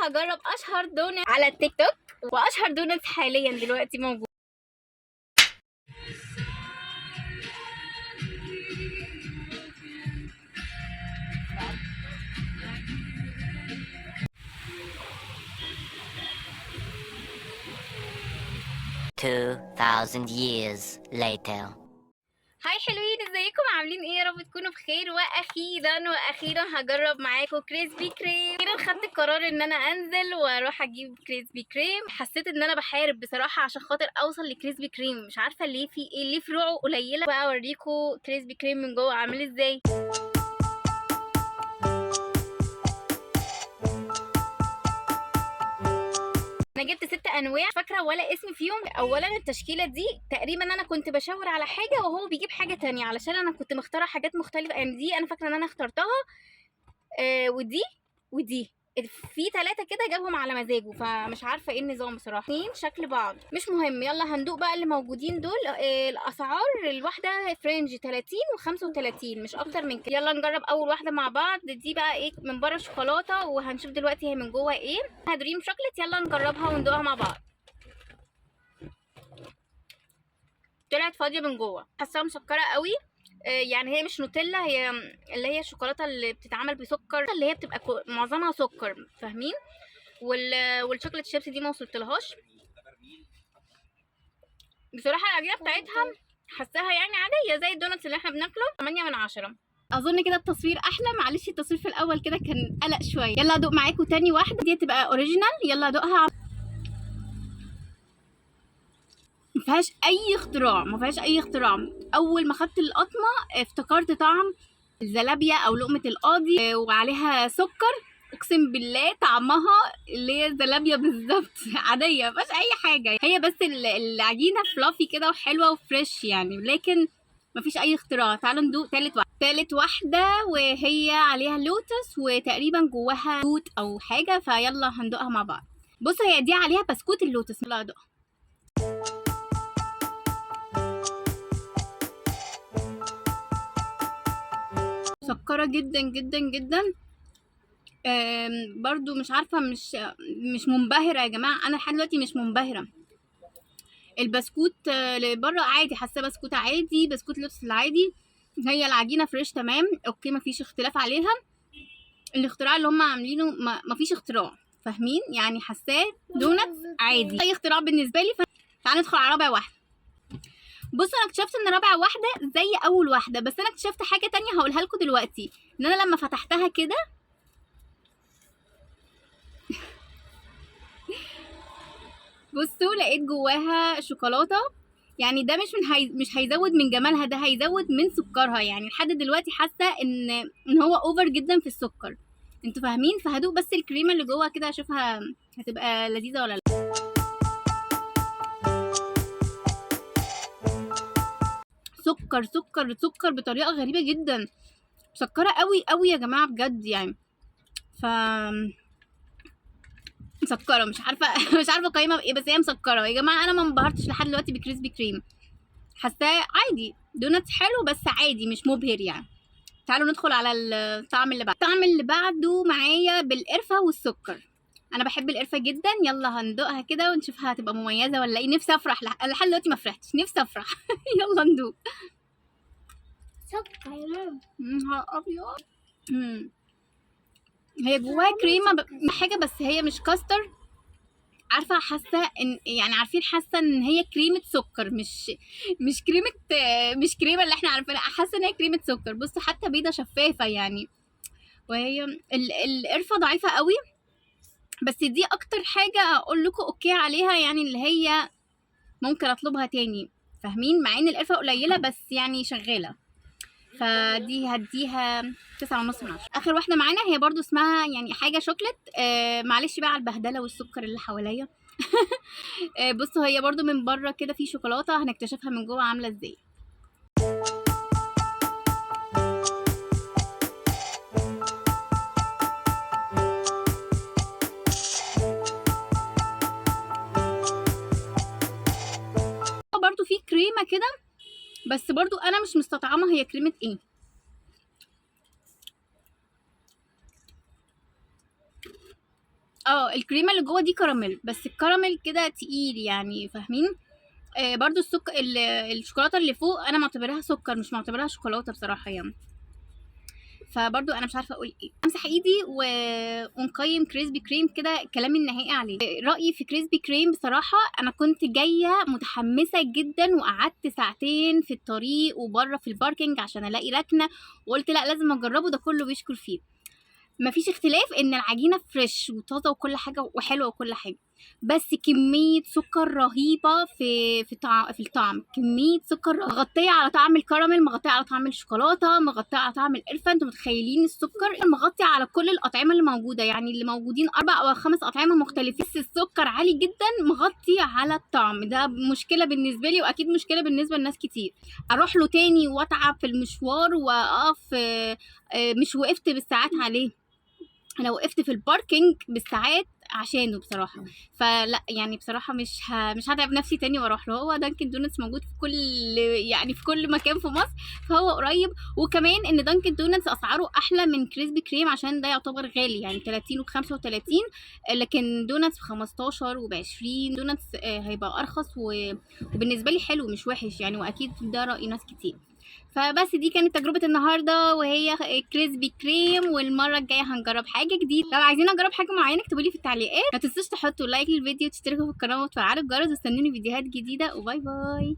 هجرب اشهر دونت على التيك توك، واشهر دونت حاليا دلوقتي موجود. $2,000 years later. هاي حلوين، ازيكم عاملين ايه؟ يا رب تكونوا بخير. واخيرا هجرب معاكم كريسبي كريم. اخيرا خدت القرار ان انا انزل واروح اجيب كريسبي كريم. حسيت ان انا بحارب بصراحه عشان خاطر اوصل لكريسبي كريم، مش عارفه ليه، في ايه، ليه فروعه قليله. بقى اوريكم كريسبي كريم من جوه عامل ازاي. انا جبت 6 انواع، فاكره ولا اسم فيهم. اولا التشكيله دي تقريبا انا كنت بشاور على حاجه وهو بيجيب حاجه تانية، علشان انا كنت مختاره حاجات مختلفه. يعني دي انا فاكره ان انا اخترتها، ودي في 3 كده جابهم على مزاجه، فمش عارفه ايه النظام بصراحه. 2 شكل بعض، مش مهم. يلا هندوق بقى اللي موجودين دول. الاسعار الواحده فرنج 30 و35، مش اكتر من كده. يلا نجرب اول واحده مع بعض. دي بقى ايه؟ من بره شوكولاته، وهنشوف دلوقتي هي من جوه ايه. دريم شوكليت. يلا نجربها وندوقها مع بعض. طلعت فاضيه من جوه، حاساها مسكره قوي. يعني هي مش نوتيلا، هي اللي هي الشوكولاته اللي بتتعمل بسكر، اللي هي بتبقى معظمها سكر، فاهمين؟ والشوكولاته شيبس دي ما وصلتلهاش بصراحه. العجينه بتاعتها حاساها يعني عاديه زي الدونتس اللي احنا بناكله. 8 من 10. اظن كده التصوير احلى. معلش التصوير في الاول كده كان قلق شويه. يلا ادوق معاكم تاني واحده، دي تبقى اوريجينال. يلا ادوقها. ما فيهاش اي اختراع، ما فيهاش اي اختراع. اول ما خدت القطمه افتكرت طعم الزلابيا او لقمه القاضي، وعليها سكر. اقسم بالله طعمها اللي هي الزلابيا بالظبط. عاديه، ما فيهاش اي حاجه. هي بس العجينه فلافي كده وحلوه وفريش يعني، لكن ما فيش اي اختراع. تعالوا ندوق تالت واحده، وهي عليها لوتس وتقريبا جواها توت او حاجه. فيلا هندوقها مع بعض. بصوا هي دي عليها بسكوت اللوتس. يلا ادوقها. مسكرة جدا جدا جدا. برضو مش عارفة، مش منبهرة يا جماعة. أنا لحد دلوقتي مش منبهرة. البسكوت اللي بره عادي، حاسة بسكوت عادي، بسكوت لبس العادي. هي العجينة فريش تمام، اوكي، مفيش اختلاف عليها. الاختراع اللي هم عاملينه مفيش اختراع، فاهمين يعني؟ حاساه دونتس عادي، اي اختراع بالنسبة لي. تعالى ندخل على رابع واحدة. بصوا انا اكتشفت ان رابع واحدة زي اول واحدة، بس انا اكتشفت حاجة تانية هقولها لكم دلوقتي. ان انا لما فتحتها كده بصوا لقيت جواها شوكولاته. يعني ده مش هيزود من جمالها، ده هيزود من سكرها. يعني لحد دلوقتي حاسه ان هو اوفر جدا في السكر. انتوا فاهمين؟ فهدوق بس الكريمه اللي جوه كده اشوفها هتبقى لذيذه ولا لا. سكر سكر سكر بطريقه غريبه جدا. مسكره قوي قوي يا جماعه بجد يعني. ف مسكره، مش عارفه مش عارفه قيمه بايه، بس هي مسكره يا جماعه. انا ما انبهرتش لحد دلوقتي بكريسبي كريم. حاساه عادي، دوناتس حلو بس عادي، مش مبهر يعني. تعالوا ندخل على الطعم اللي بعده. الطعم اللي بعده معايا بالقرفه والسكر. انا بحب القرفه جدا. يلا هندوقها كده ونشوفها هتبقى مميزه ولا ايه. نفسي افرح، لحد دلوقتي ما فرحتش، نفسي افرح. يلا ندوق. سكر يا ماما. نهار ابيض. هي جواها كريمه حاجه، بس هي مش كاستر. عارفه، حاسه ان يعني عارفين، حاسه ان هي كريمه سكر، مش كريمه، مش كريمه اللي احنا عارفينها. حاسه ان هي كريمه سكر. بصوا حتى بيضه شفافه يعني. وهي القرفه ضعيفه قوي، بس دي اكتر حاجه اقول لكم اوكي عليها، يعني اللي هي ممكن اطلبها تاني، فاهمين؟ مع ان القرفه قليله بس يعني شغاله. فدي هديها 9.5 من 10. اخر واحده معانا هي برضو اسمها يعني حاجه شوكليت. معلش بقى على البهدله والسكر اللي حواليا. بصوا هي برضو من بره كده في شوكولاته، هنكتشفها من جوه عامله ازاي. برضو في كريمه كده، بس برضو انا مش مستطعمه هي كريمه ايه. الكريمه اللي جوه دي كراميل، بس الكراميل كده تقيل يعني، فاهمين؟ برضو الشوكولاته اللي فوق انا معتبرها سكر، مش معتبرها شوكولاته بصراحه يعني. فبرضو انا مش عارفه اقول ايه. امسح ايدي ونقيم كريسبي كريم كده كلامي النهائي عليه. رايي في كريسبي كريم بصراحه، انا كنت جايه متحمسه جدا وقعدت ساعتين في الطريق وبره في الباركينج عشان الاقي ركنه، وقلت لا لازم اجربه، ده كله بيشكر فيه. مفيش اختلاف ان العجينه فريش وطازه وكل حاجه وحلوه وكل حاجه، بس كميه سكر رهيبه في الطعم. كميه سكر مغطيه على طعم الكراميل، مغطيه على طعم الشوكولاته، مغطيه على طعم القرفه. انتوا متخيلين السكر مغطي على كل الاطعمه اللي موجوده، يعني اللي موجودين 4 أو 5 اطعمه مختلفين، بس السكر عالي جدا مغطي على الطعم. ده مشكله بالنسبه لي، واكيد مشكله بالنسبه لناس كتير. اروح له تاني واتعب في المشوار واقف، مش وقفت بالساعات عليه، انا وقفت في الباركينج بالساعات عشانه بصراحه. فلا يعني بصراحه مش هتعب نفسي تاني واروح له. هو دانكن دونتس موجود في كل، يعني في كل مكان في مصر، فهو قريب. وكمان ان دانكن دونتس اسعاره احلى من كريسبي كريم عشان ده يعتبر غالي، يعني 30 و35، لكن دونتس ب15 وب20. دونتس هيبقى ارخص وبالنسبه لي حلو مش وحش يعني، واكيد ده راي ناس كتير. فبس دي كانت تجربة النهاردة، وهي كريسبي كريم، والمرة الجاية هنجرب حاجة جديدة. لو عايزين اجرب حاجة معينة اكتبوا لي في التعليقات، ما تنسوش تحطوا لايك للفيديو وتشتركوا في القناة وتفعلوا الجرس، واستنوني فيديوهات جديدة، وباي باي.